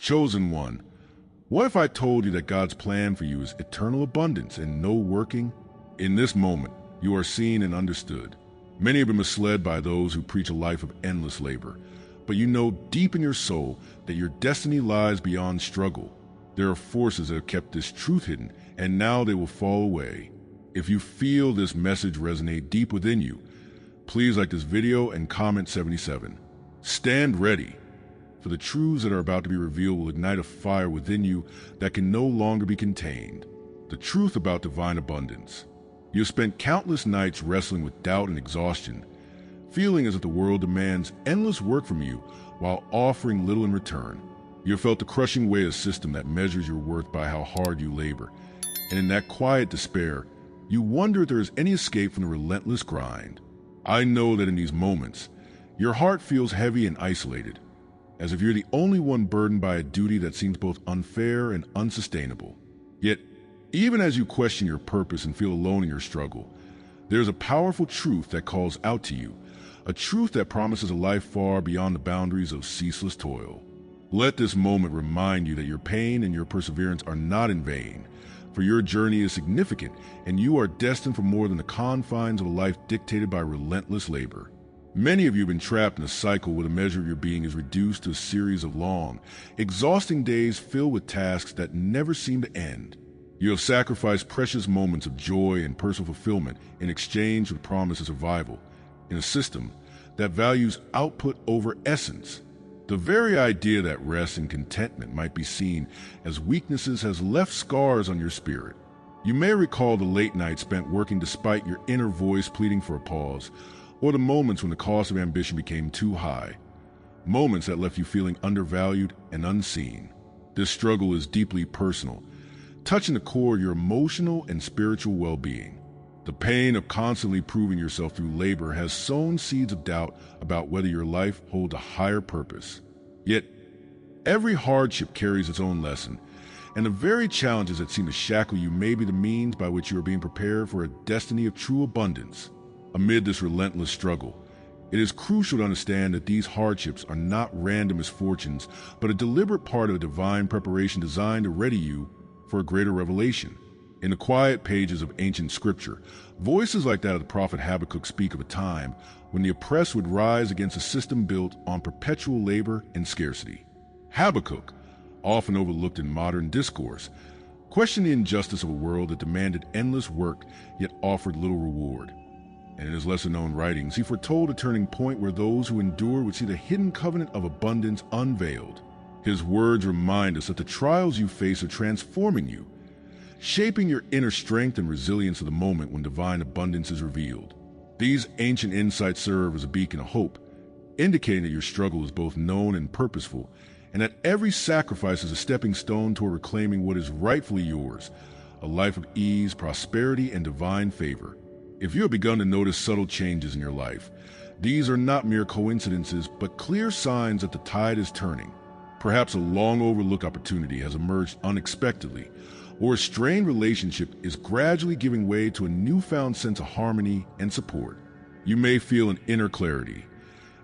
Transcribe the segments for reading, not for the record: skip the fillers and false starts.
Chosen one, what if I told you that God's plan for you is eternal abundance and no working? In this moment, you are seen and understood. Many have been misled by those who preach a life of endless labor, but you know deep in your soul that your destiny lies beyond struggle. There are forces that have kept this truth hidden, and now they will fall away. If you feel this message resonate deep within you, please like this video and comment 77. Stand ready, for the truths that are about to be revealed will ignite a fire within you that can no longer be contained. The truth about divine abundance. You have spent countless nights wrestling with doubt and exhaustion, feeling as if the world demands endless work from you while offering little in return. You have felt the crushing weight of a system that measures your worth by how hard you labor, and in that quiet despair, you wonder if there is any escape from the relentless grind. I know that in these moments, your heart feels heavy and isolated, as if you're the only one burdened by a duty that seems both unfair and unsustainable. Yet, even as you question your purpose and feel alone in your struggle, there's a powerful truth that calls out to you, a truth that promises a life far beyond the boundaries of ceaseless toil. Let this moment remind you that your pain and your perseverance are not in vain, for your journey is significant and you are destined for more than the confines of a life dictated by relentless labor. Many of you have been trapped in a cycle where the measure of your being is reduced to a series of long, exhausting days filled with tasks that never seem to end. You have sacrificed precious moments of joy and personal fulfillment in exchange for the promise of survival in a system that values output over essence. The very idea that rest and contentment might be seen as weaknesses has left scars on your spirit. You may recall the late nights spent working despite your inner voice pleading for a pause, or the moments when the cost of ambition became too high, moments that left you feeling undervalued and unseen. This struggle is deeply personal, touching the core of your emotional and spiritual well-being. The pain of constantly proving yourself through labor has sown seeds of doubt about whether your life holds a higher purpose. Yet, every hardship carries its own lesson, and the very challenges that seem to shackle you may be the means by which you are being prepared for a destiny of true abundance. Amid this relentless struggle, it is crucial to understand that these hardships are not random misfortunes, but a deliberate part of a divine preparation designed to ready you for a greater revelation. In the quiet pages of ancient scripture, voices like that of the prophet Habakkuk speak of a time when the oppressed would rise against a system built on perpetual labor and scarcity. Habakkuk, often overlooked in modern discourse, questioned the injustice of a world that demanded endless work yet offered little reward. And in his lesser-known writings, he foretold a turning point where those who endure would see the hidden covenant of abundance unveiled. His words remind us that the trials you face are transforming you, shaping your inner strength and resilience of the moment when divine abundance is revealed. These ancient insights serve as a beacon of hope, indicating that your struggle is both known and purposeful, and that every sacrifice is a stepping stone toward reclaiming what is rightfully yours, a life of ease, prosperity, and divine favor. If you have begun to notice subtle changes in your life, these are not mere coincidences, but clear signs that the tide is turning. Perhaps a long-overlooked opportunity has emerged unexpectedly, or a strained relationship is gradually giving way to a newfound sense of harmony and support. You may feel an inner clarity,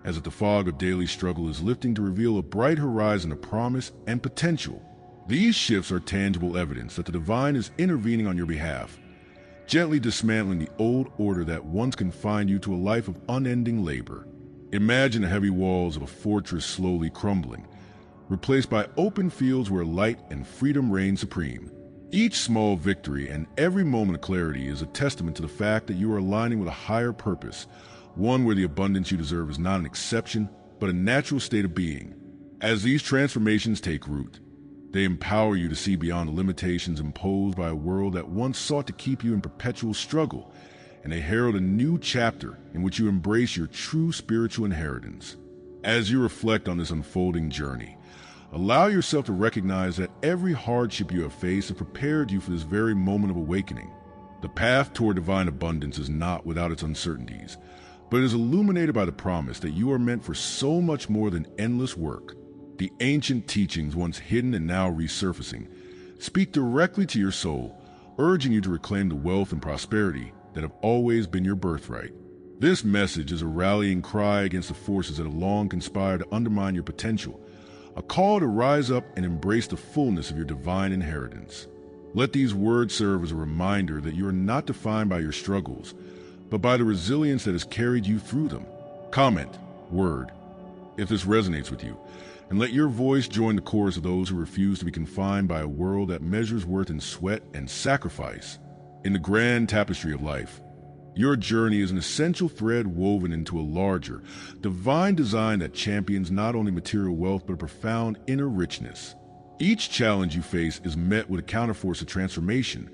as if the fog of daily struggle is lifting to reveal a bright horizon of promise and potential. These shifts are tangible evidence that the divine is intervening on your behalf, gently dismantling the old order that once confined you to a life of unending labor. Imagine the heavy walls of a fortress slowly crumbling, replaced by open fields where light and freedom reign supreme. Each small victory and every moment of clarity is a testament to the fact that you are aligning with a higher purpose, one where the abundance you deserve is not an exception, but a natural state of being. As these transformations take root, they empower you to see beyond the limitations imposed by a world that once sought to keep you in perpetual struggle, and they herald a new chapter in which you embrace your true spiritual inheritance. As you reflect on this unfolding journey, allow yourself to recognize that every hardship you have faced has prepared you for this very moment of awakening. The path toward divine abundance is not without its uncertainties, but is illuminated by the promise that you are meant for so much more than endless work. The ancient teachings, once hidden and now resurfacing, speak directly to your soul, urging you to reclaim the wealth and prosperity that have always been your birthright. This message is a rallying cry against the forces that have long conspired to undermine your potential, a call to rise up and embrace the fullness of your divine inheritance. Let these words serve as a reminder that you are not defined by your struggles, but by the resilience that has carried you through them. Comment, word, if this resonates with you, and let your voice join the chorus of those who refuse to be confined by a world that measures worth in sweat and sacrifice. In the grand tapestry of life, your journey is an essential thread woven into a larger, divine design that champions not only material wealth but a profound inner richness. Each challenge you face is met with a counterforce of transformation,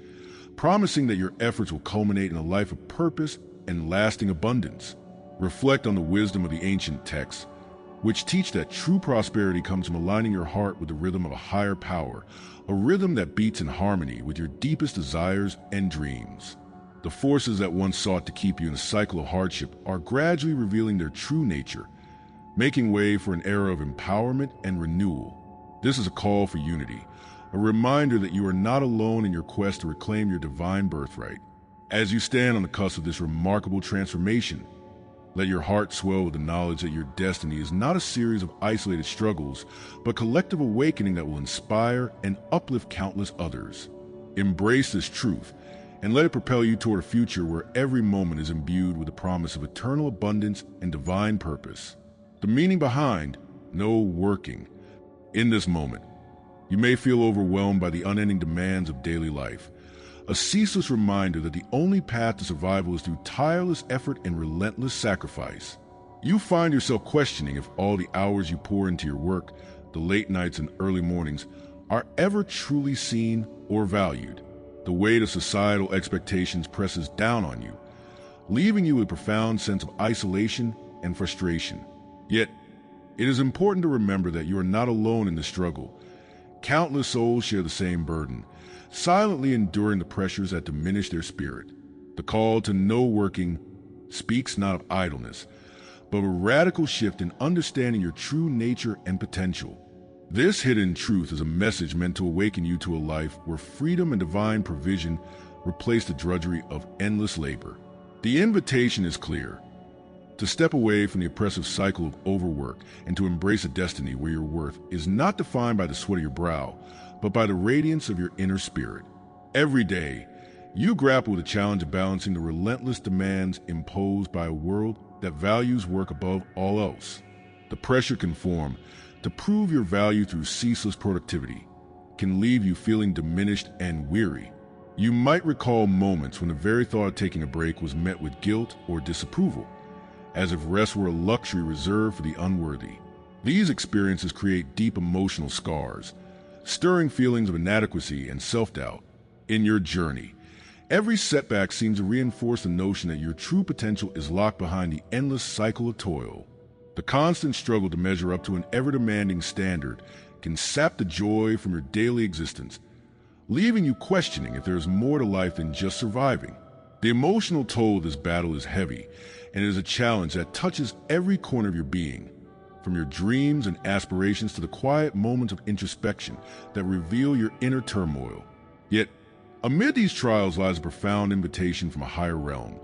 promising that your efforts will culminate in a life of purpose and lasting abundance. Reflect on the wisdom of the ancient texts, which teach that true prosperity comes from aligning your heart with the rhythm of a higher power, a rhythm that beats in harmony with your deepest desires and dreams. The forces that once sought to keep you in a cycle of hardship are gradually revealing their true nature, making way for an era of empowerment and renewal. This is a call for unity, a reminder that you are not alone in your quest to reclaim your divine birthright. As you stand on the cusp of this remarkable transformation, let your heart swell with the knowledge that your destiny is not a series of isolated struggles, but collective awakening that will inspire and uplift countless others. Embrace this truth, and let it propel you toward a future where every moment is imbued with the promise of eternal abundance and divine purpose. The meaning behind no working. In this moment, you may feel overwhelmed by the unending demands of daily life, a ceaseless reminder that the only path to survival is through tireless effort and relentless sacrifice. You find yourself questioning if all the hours you pour into your work, the late nights and early mornings, are ever truly seen or valued. The weight of societal expectations presses down on you, leaving you with a profound sense of isolation and frustration. Yet, it is important to remember that you are not alone in the struggle. Countless souls share the same burden, silently enduring the pressures that diminish their spirit. The call to no working speaks not of idleness, but of a radical shift in understanding your true nature and potential. This hidden truth is a message meant to awaken you to a life where freedom and divine provision replace the drudgery of endless labor. The invitation is clear: to step away from the oppressive cycle of overwork and to embrace a destiny where your worth is not defined by the sweat of your brow, but by the radiance of your inner spirit. Every day, you grapple with the challenge of balancing the relentless demands imposed by a world that values work above all else. The pressure conform to prove your value through ceaseless productivity can leave you feeling diminished and weary. You might recall moments when the very thought of taking a break was met with guilt or disapproval, as if rest were a luxury reserved for the unworthy. These experiences create deep emotional scars, stirring feelings of inadequacy and self-doubt. In your journey, every setback seems to reinforce the notion that your true potential is locked behind the endless cycle of toil. The constant struggle to measure up to an ever-demanding standard can sap the joy from your daily existence, leaving you questioning if there is more to life than just surviving. The emotional toll of this battle is heavy, and it is a challenge that touches every corner of your being, from your dreams and aspirations to the quiet moments of introspection that reveal your inner turmoil. Yet, amid these trials lies a profound invitation from a higher realm,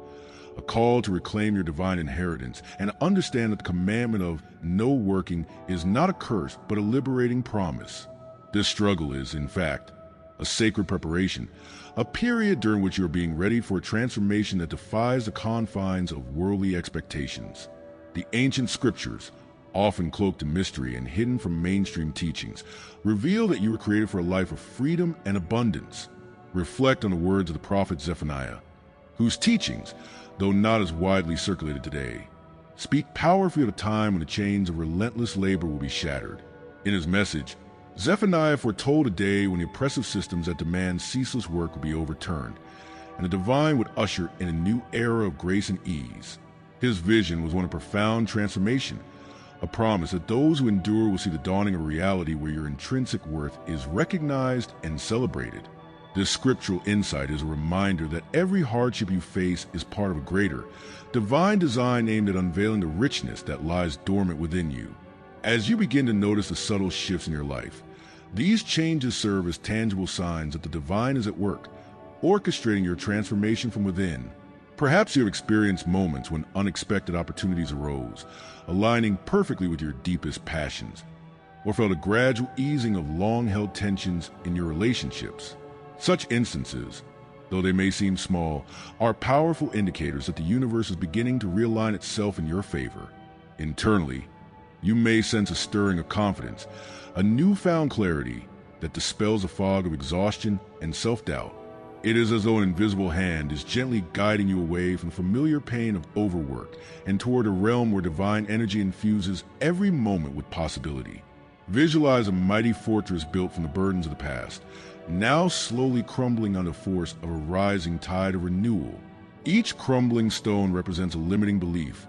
a call to reclaim your divine inheritance and understand that the commandment of no working is not a curse but a liberating promise. This struggle is, in fact, a sacred preparation, a period during which you are being ready for a transformation that defies the confines of worldly expectations. The ancient scriptures, often cloaked in mystery and hidden from mainstream teachings, reveal that you were created for a life of freedom and abundance. Reflect on the words of the prophet Zephaniah, whose teachings, though not as widely circulated today, speak powerfully of a time when the chains of relentless labor will be shattered. In his message, Zephaniah foretold a day when the oppressive systems that demand ceaseless work would be overturned, and the divine would usher in a new era of grace and ease. His vision was one of profound transformation, a promise that those who endure will see the dawning of a reality where your intrinsic worth is recognized and celebrated. This scriptural insight is a reminder that every hardship you face is part of a greater, divine design aimed at unveiling the richness that lies dormant within you. As you begin to notice the subtle shifts in your life, these changes serve as tangible signs that the divine is at work, orchestrating your transformation from within. Perhaps you have experienced moments when unexpected opportunities arose, aligning perfectly with your deepest passions. or felt a gradual easing of long-held tensions in your relationships. Such instances, though they may seem small, are powerful indicators that the universe is beginning to realign itself in your favor. Internally, you may sense a stirring of confidence, a newfound clarity that dispels a fog of exhaustion and self-doubt. It is as though an invisible hand is gently guiding you away from the familiar pain of overwork and toward a realm where divine energy infuses every moment with possibility. Visualize a mighty fortress built from the burdens of the past, now slowly crumbling under the force of a rising tide of renewal. Each crumbling stone represents a limiting belief,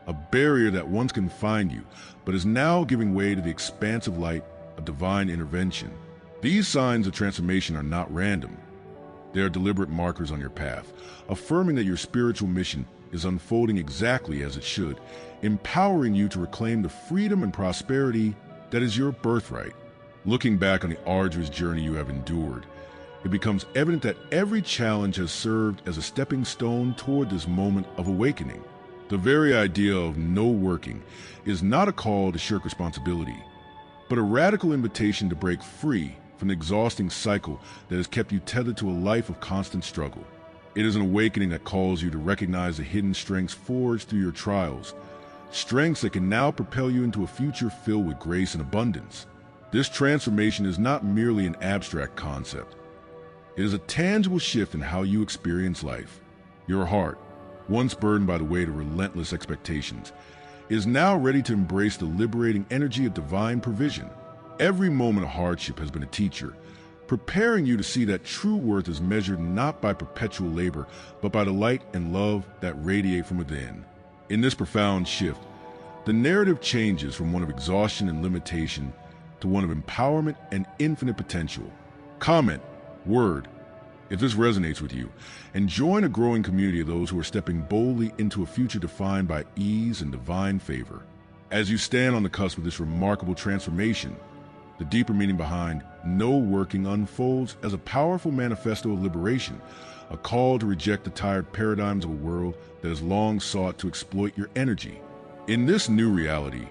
a barrier that once confined you, but is now giving way to the expansive light of divine intervention. These signs of transformation are not random. They are deliberate markers on your path, affirming that your spiritual mission is unfolding exactly as it should, empowering you to reclaim the freedom and prosperity that is your birthright. Looking back on the arduous journey you have endured, it becomes evident that every challenge has served as a stepping stone toward this moment of awakening. The very idea of no working is not a call to shirk responsibility, but a radical invitation to break free from the exhausting cycle that has kept you tethered to a life of constant struggle. It is an awakening that calls you to recognize the hidden strengths forged through your trials, strengths that can now propel you into a future filled with grace and abundance. This transformation is not merely an abstract concept. It is a tangible shift in how you experience life. Your heart, once burdened by the weight of relentless expectations, is now ready to embrace the liberating energy of divine provision. Every moment of hardship has been a teacher, preparing you to see that true worth is measured not by perpetual labor, but by the light and love that radiate from within. In this profound shift, the narrative changes from one of exhaustion and limitation to one of empowerment and infinite potential. Comment, word, if this resonates with you, and join a growing community of those who are stepping boldly into a future defined by ease and divine favor. As you stand on the cusp of this remarkable transformation, the deeper meaning behind no working unfolds as a powerful manifesto of liberation, a call to reject the tired paradigms of a world that has long sought to exploit your energy. In this new reality,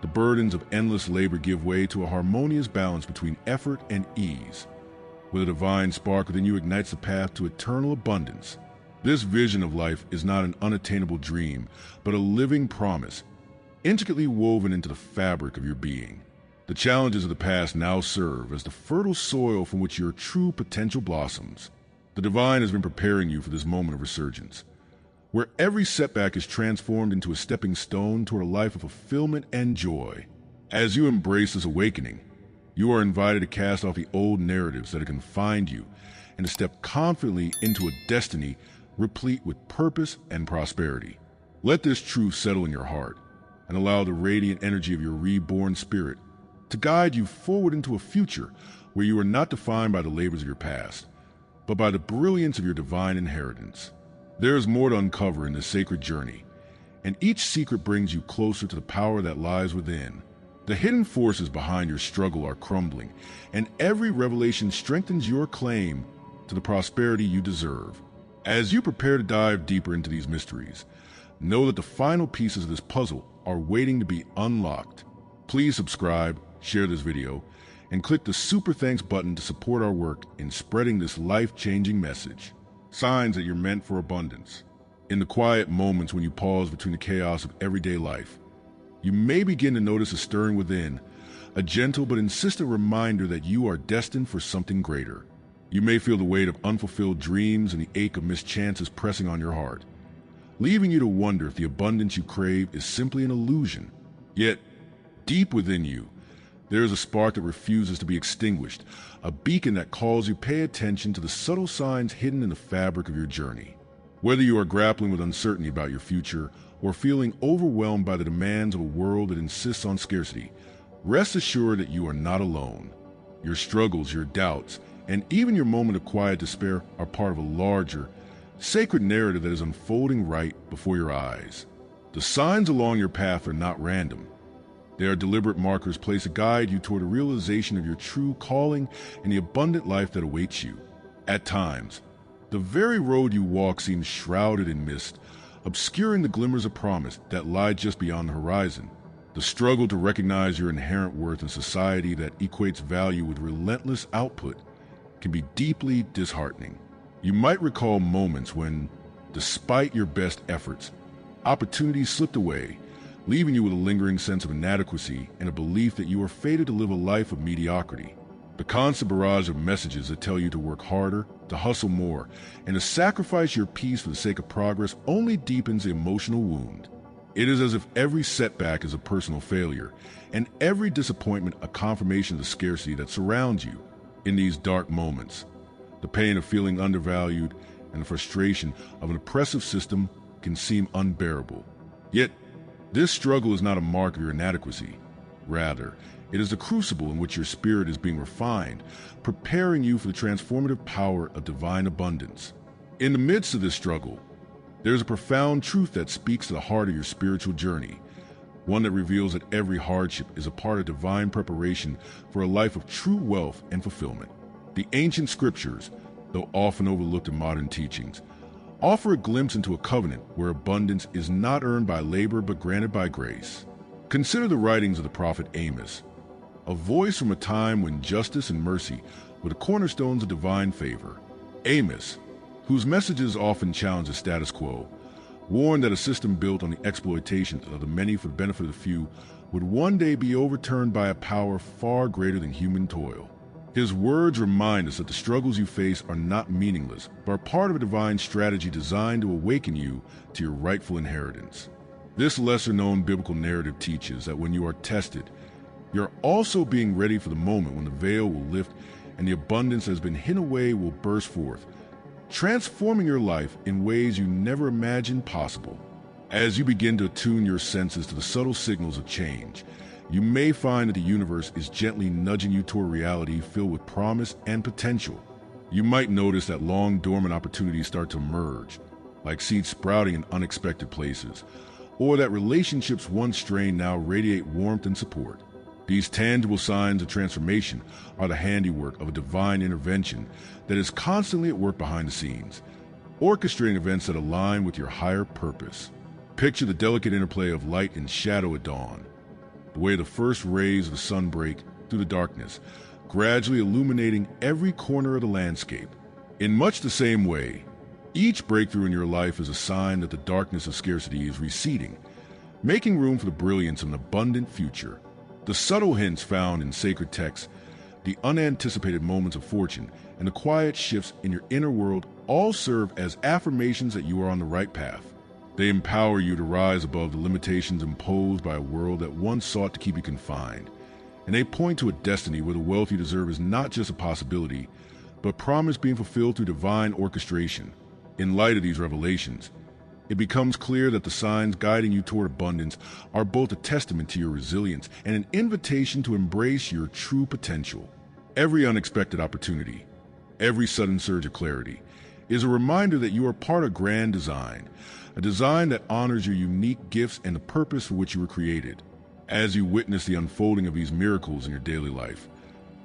the burdens of endless labor give way to a harmonious balance between effort and ease. With a divine spark within you ignites the path to eternal abundance. This vision of life is not an unattainable dream, but a living promise, intricately woven into the fabric of your being. The challenges of the past now serve as the fertile soil from which your true potential blossoms. The divine has been preparing you for this moment of resurgence, where every setback is transformed into a stepping stone toward a life of fulfillment and joy. As you embrace this awakening, you are invited to cast off the old narratives that have confined you and to step confidently into a destiny replete with purpose and prosperity. Let this truth settle in your heart and allow the radiant energy of your reborn spirit to guide you forward into a future where you are not defined by the labors of your past, but by the brilliance of your divine inheritance. There is more to uncover in this sacred journey, and each secret brings you closer to the power that lies within. The hidden forces behind your struggle are crumbling, and every revelation strengthens your claim to the prosperity you deserve. As you prepare to dive deeper into these mysteries, know that the final pieces of this puzzle are waiting to be unlocked. Please subscribe, share this video, and click the super thanks button to support our work in spreading this life-changing message. Signs that you're meant for abundance. In the quiet moments when you pause between the chaos of everyday life, you may begin to notice a stirring within, a gentle but insistent reminder that you are destined for something greater. You may feel the weight of unfulfilled dreams and the ache of missed chances pressing on your heart, leaving you to wonder if the abundance you crave is simply an illusion. Yet, deep within you, there is a spark that refuses to be extinguished, a beacon that calls you to pay attention to the subtle signs hidden in the fabric of your journey. Whether you are grappling with uncertainty about your future or feeling overwhelmed by the demands of a world that insists on scarcity, rest assured that you are not alone. Your struggles, your doubts, and even your moment of quiet despair are part of a larger, sacred narrative that is unfolding right before your eyes. The signs along your path are not random. They are deliberate markers placed to guide you toward a realization of your true calling and the abundant life that awaits you. At times, the very road you walk seems shrouded in mist, obscuring the glimmers of promise that lie just beyond the horizon. The struggle to recognize your inherent worth in a society that equates value with relentless output can be deeply disheartening. You might recall moments when, despite your best efforts, opportunities slipped away, leaving you with a lingering sense of inadequacy and a belief that you are fated to live a life of mediocrity. The constant barrage of messages that tell you to work harder, to hustle more, and to sacrifice your peace for the sake of progress only deepens the emotional wound. It is as if every setback is a personal failure, and every disappointment a confirmation of the scarcity that surrounds you. In these dark moments, the pain of feeling undervalued and the frustration of an oppressive system can seem unbearable. Yet, this struggle is not a mark of your inadequacy. Rather, it is the crucible in which your spirit is being refined, preparing you for the transformative power of divine abundance. In the midst of this struggle, there is a profound truth that speaks to the heart of your spiritual journey, one that reveals that every hardship is a part of divine preparation for a life of true wealth and fulfillment. The ancient scriptures, though often overlooked in modern teachings, offer a glimpse into a covenant where abundance is not earned by labor but granted by grace. Consider the writings of the prophet Amos, a voice from a time when justice and mercy were the cornerstones of divine favor. Amos, whose messages often challenge the status quo, warned that a system built on the exploitation of the many for the benefit of the few would one day be overturned by a power far greater than human toil. His words remind us that the struggles you face are not meaningless, but are part of a divine strategy designed to awaken you to your rightful inheritance. This lesser-known biblical narrative teaches that when you are tested, you're also being ready for the moment when the veil will lift and the abundance that has been hidden away will burst forth, transforming your life in ways you never imagined possible. As you begin to attune your senses to the subtle signals of change, you may find that the universe is gently nudging you toward a reality filled with promise and potential. You might notice that long dormant opportunities start to emerge, like seeds sprouting in unexpected places, or that relationships once strained now radiate warmth and support. These tangible signs of transformation are the handiwork of a divine intervention that is constantly at work behind the scenes, orchestrating events that align with your higher purpose. Picture the delicate interplay of light and shadow at dawn, the way the first rays of the sun break through the darkness, gradually illuminating every corner of the landscape. In much the same way, each breakthrough in your life is a sign that the darkness of scarcity is receding, making room for the brilliance of an abundant future. The subtle hints found in sacred texts, the unanticipated moments of fortune, and the quiet shifts in your inner world all serve as affirmations that you are on the right path. They empower you to rise above the limitations imposed by a world that once sought to keep you confined, and they point to a destiny where the wealth you deserve is not just a possibility, but promise being fulfilled through divine orchestration. In light of these revelations, it becomes clear that the signs guiding you toward abundance are both a testament to your resilience and an invitation to embrace your true potential. Every unexpected opportunity, every sudden surge of clarity, is a reminder that you are part of grand design, a design that honors your unique gifts and the purpose for which you were created. As you witness the unfolding of these miracles in your daily life,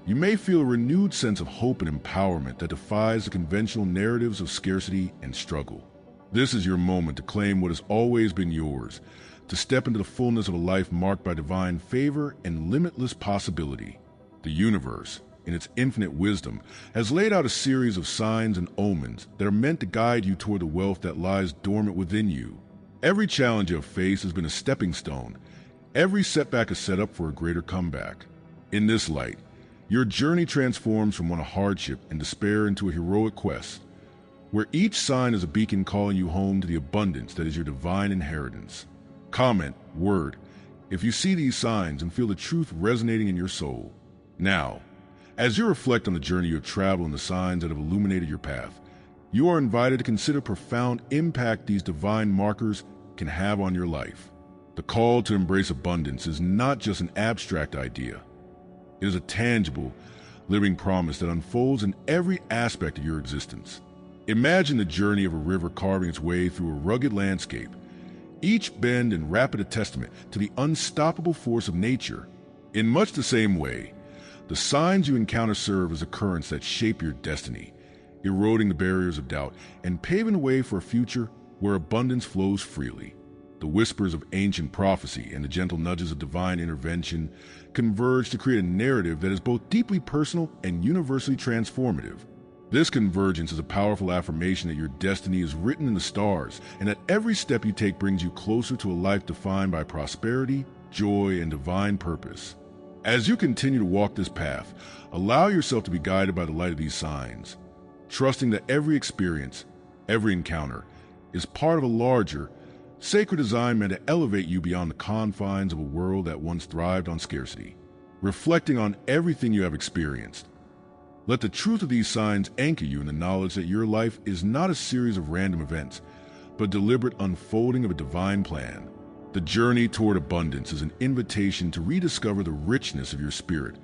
you may feel a renewed sense of hope and empowerment that defies the conventional narratives of scarcity and struggle. This is your moment to claim what has always been yours, to step into the fullness of a life marked by divine favor and limitless possibility. The universe, in its infinite wisdom, has laid out a series of signs and omens that are meant to guide you toward the wealth that lies dormant within you. Every challenge you have faced has been a stepping stone. Every setback is set up for a greater comeback. In this light, your journey transforms from one of hardship and despair into a heroic quest, where each sign is a beacon calling you home to the abundance that is your divine inheritance. Comment, word, if you see these signs and feel the truth resonating in your soul. Now, as you reflect on the journey you have traveled and the signs that have illuminated your path, you are invited to consider the profound impact these divine markers can have on your life. The call to embrace abundance is not just an abstract idea. It is a tangible, living promise that unfolds in every aspect of your existence. Imagine the journey of a river carving its way through a rugged landscape, each bend and rapid a testament to the unstoppable force of nature. In much the same way, the signs you encounter serve as a currents that shape your destiny, eroding the barriers of doubt and paving the way for a future where abundance flows freely. The whispers of ancient prophecy and the gentle nudges of divine intervention converge to create a narrative that is both deeply personal and universally transformative. This convergence is a powerful affirmation that your destiny is written in the stars and that every step you take brings you closer to a life defined by prosperity, joy, and divine purpose. As you continue to walk this path, allow yourself to be guided by the light of these signs, trusting that every experience, every encounter, is part of a larger, sacred design meant to elevate you beyond the confines of a world that once thrived on scarcity. Reflecting on everything you have experienced, let the truth of these signs anchor you in the knowledge that your life is not a series of random events, but a deliberate unfolding of a divine plan. The journey toward abundance is an invitation to rediscover the richness of your spirit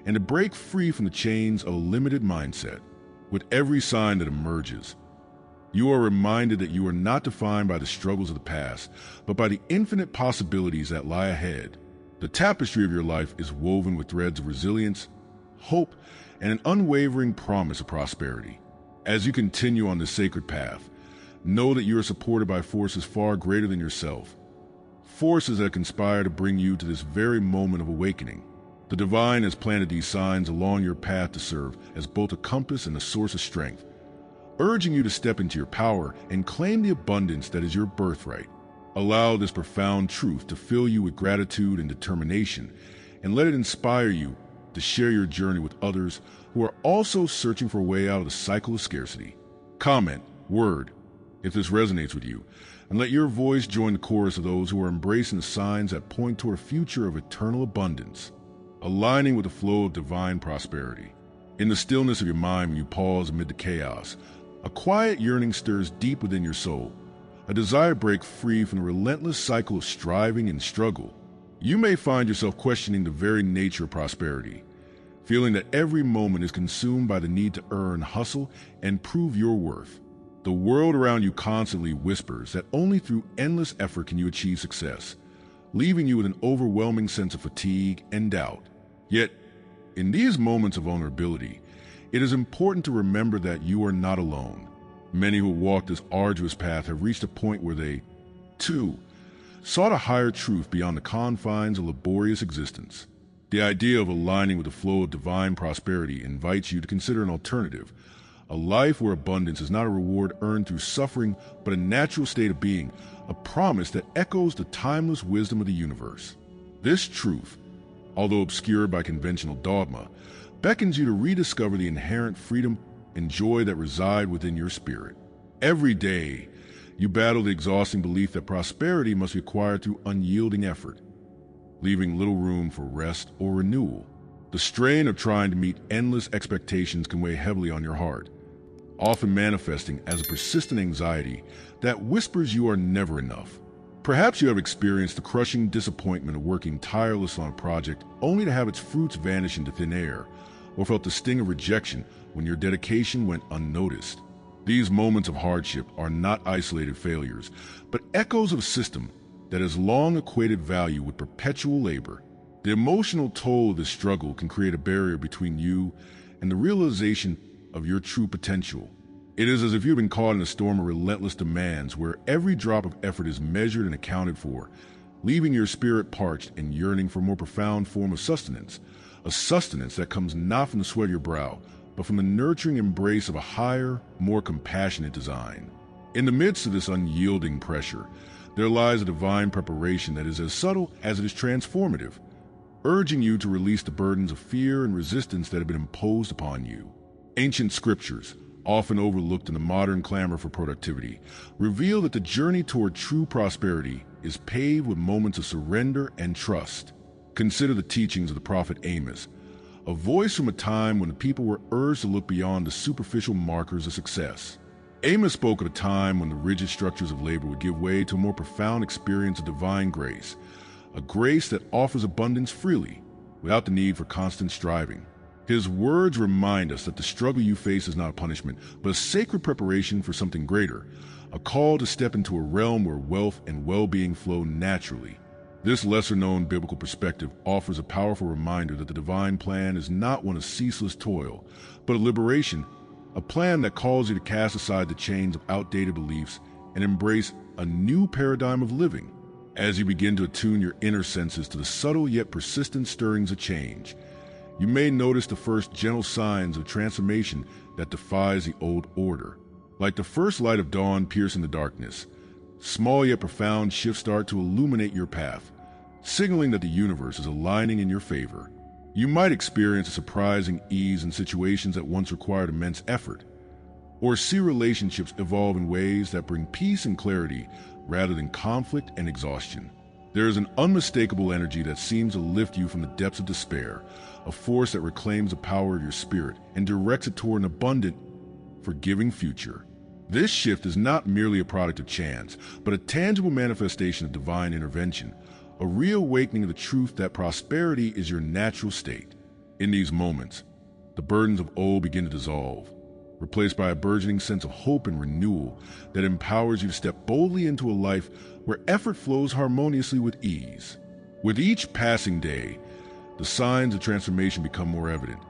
and to break free from the chains of a limited mindset. With every sign that emerges, you are reminded that you are not defined by the struggles of the past, but by the infinite possibilities that lie ahead. The tapestry of your life is woven with threads of resilience, hope, and an unwavering promise of prosperity. As you continue on this sacred path, know that you are supported by forces far greater than yourself, forces that conspire to bring you to this very moment of awakening. The divine has planted these signs along your path to serve as both a compass and a source of strength, urging you to step into your power and claim the abundance that is your birthright. Allow this profound truth to fill you with gratitude and determination, and let it inspire you to share your journey with others who are also searching for a way out of the cycle of scarcity. Comment, word, if this resonates with you, and let your voice join the chorus of those who are embracing the signs that point toward a future of eternal abundance, aligning with the flow of divine prosperity. In the stillness of your mind when you pause amid the chaos, a quiet yearning stirs deep within your soul, a desire to break free from the relentless cycle of striving and struggle. You may find yourself questioning the very nature of prosperity, feeling that every moment is consumed by the need to earn, hustle, and prove your worth. The world around you constantly whispers that only through endless effort can you achieve success, leaving you with an overwhelming sense of fatigue and doubt. Yet, in these moments of vulnerability, it is important to remember that you are not alone. Many who walk this arduous path have reached a point where they, too, sought a higher truth beyond the confines of laborious existence. The idea of aligning with the flow of divine prosperity invites you to consider an alternative, a life where abundance is not a reward earned through suffering, but a natural state of being, a promise that echoes the timeless wisdom of the universe. This truth, although obscured by conventional dogma, beckons you to rediscover the inherent freedom and joy that reside within your spirit. Every day, you battle the exhausting belief that prosperity must be acquired through unyielding effort, leaving little room for rest or renewal. The strain of trying to meet endless expectations can weigh heavily on your heart, often manifesting as a persistent anxiety that whispers you are never enough. Perhaps you have experienced the crushing disappointment of working tirelessly on a project only to have its fruits vanish into thin air, or felt the sting of rejection when your dedication went unnoticed. These moments of hardship are not isolated failures, but echoes of a system that has long equated value with perpetual labor. The emotional toll of this struggle can create a barrier between you and the realization of your true potential. It is as if you've been caught in a storm of relentless demands where every drop of effort is measured and accounted for, leaving your spirit parched and yearning for a more profound form of sustenance, a sustenance that comes not from the sweat of your brow, but from the nurturing embrace of a higher, more compassionate design. In the midst of this unyielding pressure, there lies a divine preparation that is as subtle as it is transformative, urging you to release the burdens of fear and resistance that have been imposed upon you. Ancient scriptures, often overlooked in the modern clamor for productivity, reveal that the journey toward true prosperity is paved with moments of surrender and trust. Consider the teachings of the prophet Amos, a voice from a time when the people were urged to look beyond the superficial markers of success. Amos spoke of a time when the rigid structures of labor would give way to a more profound experience of divine grace, a grace that offers abundance freely, without the need for constant striving. His words remind us that the struggle you face is not a punishment, but a sacred preparation for something greater, a call to step into a realm where wealth and well-being flow naturally. This lesser-known biblical perspective offers a powerful reminder that the divine plan is not one of ceaseless toil, but a liberation, a plan that calls you to cast aside the chains of outdated beliefs and embrace a new paradigm of living. As you begin to attune your inner senses to the subtle yet persistent stirrings of change, you may notice the first gentle signs of transformation that defies the old order. Like the first light of dawn piercing the darkness, small yet profound shifts start to illuminate your path, signaling that the universe is aligning in your favor. You might experience a surprising ease in situations that once required immense effort, or see relationships evolve in ways that bring peace and clarity rather than conflict and exhaustion. There is an unmistakable energy that seems to lift you from the depths of despair, a force that reclaims the power of your spirit and directs it toward an abundant, forgiving future. This shift is not merely a product of chance, but a tangible manifestation of divine intervention, a reawakening of the truth that prosperity is your natural state. In these moments, the burdens of old begin to dissolve, replaced by a burgeoning sense of hope and renewal that empowers you to step boldly into a life where effort flows harmoniously with ease. With each passing day, the signs of transformation become more evident,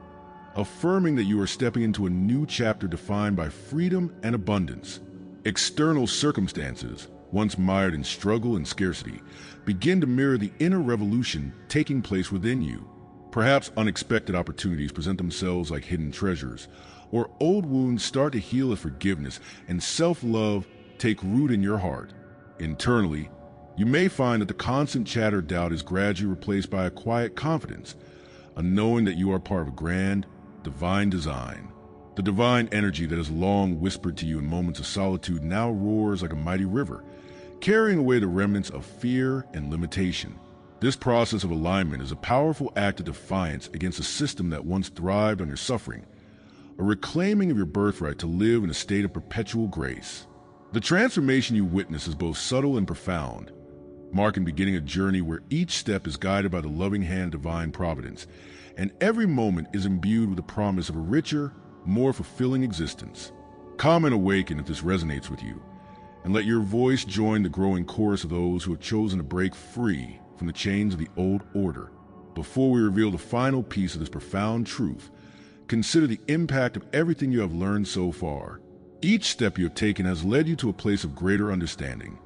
affirming that you are stepping into a new chapter defined by freedom and abundance. External circumstances, once mired in struggle and scarcity, begin to mirror the inner revolution taking place within you. Perhaps unexpected opportunities present themselves like hidden treasures, or old wounds start to heal as forgiveness and self-love take root in your heart. Internally, you may find that the constant chatter of doubt is gradually replaced by a quiet confidence, a knowing that you are part of a grand, divine design. The divine energy that has long whispered to you in moments of solitude now roars like a mighty river, carrying away the remnants of fear and limitation. This process of alignment is a powerful act of defiance against a system that once thrived on your suffering, a reclaiming of your birthright to live in a state of perpetual grace. The transformation you witness is both subtle and profound, marking beginning a journey where each step is guided by the loving hand of divine providence, and every moment is imbued with the promise of a richer, more fulfilling existence. Come and awaken if this resonates with you, and let your voice join the growing chorus of those who have chosen to break free from the chains of the old order. Before we reveal the final piece of this profound truth, consider the impact of everything you have learned so far. Each step you have taken has led you to a place of greater understanding,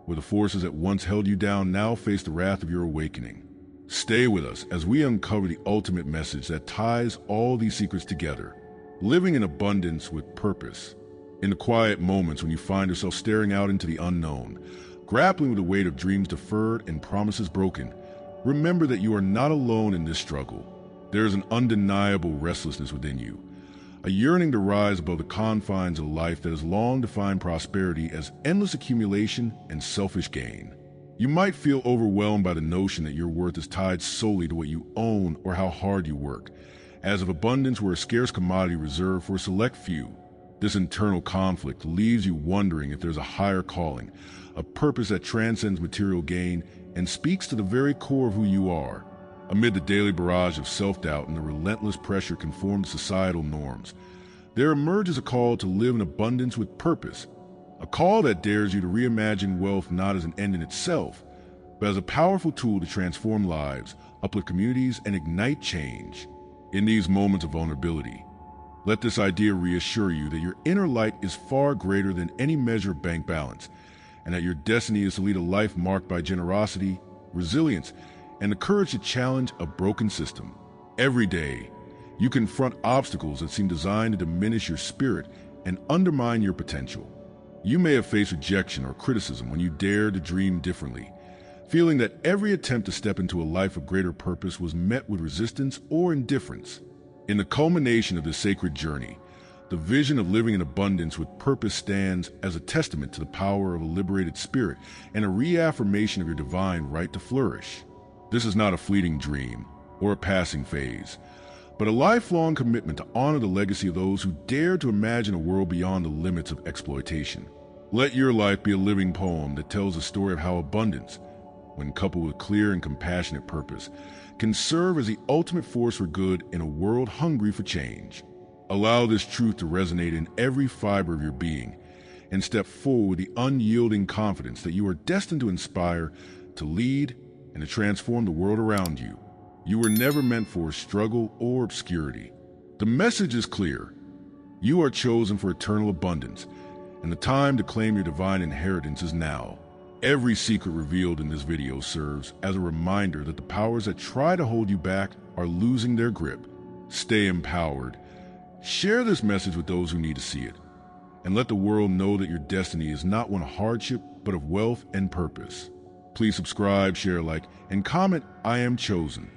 where the forces that once held you down now face the wrath of your awakening. Stay with us as we uncover the ultimate message that ties all these secrets together, living in abundance with purpose. In the quiet moments when you find yourself staring out into the unknown, grappling with the weight of dreams deferred and promises broken, remember that you are not alone in this struggle. There is an undeniable restlessness within you, a yearning to rise above the confines of a life that has long defined prosperity as endless accumulation and selfish gain. You might feel overwhelmed by the notion that your worth is tied solely to what you own or how hard you work, as if abundance were a scarce commodity reserved for a select few. This internal conflict leaves you wondering if there's a higher calling, a purpose that transcends material gain and speaks to the very core of who you are. Amid the daily barrage of self-doubt and the relentless pressure conformed to societal norms, there emerges a call to live in abundance with purpose, a call that dares you to reimagine wealth not as an end in itself, but as a powerful tool to transform lives, uplift communities, and ignite change. In these moments of vulnerability, let this idea reassure you that your inner light is far greater than any measure of bank balance, and that your destiny is to lead a life marked by generosity, resilience, and the courage to challenge a broken system. Every day, you confront obstacles that seem designed to diminish your spirit and undermine your potential. You may have faced rejection or criticism when you dared to dream differently, feeling that every attempt to step into a life of greater purpose was met with resistance or indifference. In the culmination of this sacred journey, the vision of living in abundance with purpose stands as a testament to the power of a liberated spirit and a reaffirmation of your divine right to flourish. This is not a fleeting dream or a passing phase, but a lifelong commitment to honor the legacy of those who dare to imagine a world beyond the limits of exploitation. Let your life be a living poem that tells the story of how abundance, when coupled with clear and compassionate purpose, can serve as the ultimate force for good in a world hungry for change. Allow this truth to resonate in every fiber of your being, and step forward with the unyielding confidence that you are destined to inspire, to lead, and to transform the world around you. You were never meant for struggle or obscurity. The message is clear. You are chosen for eternal abundance, and the time to claim your divine inheritance is now. Every secret revealed in this video serves as a reminder that the powers that try to hold you back are losing their grip. Stay empowered. Share this message with those who need to see it, and let the world know that your destiny is not one of hardship, but of wealth and purpose. Please subscribe, share, like, and comment, "I am chosen."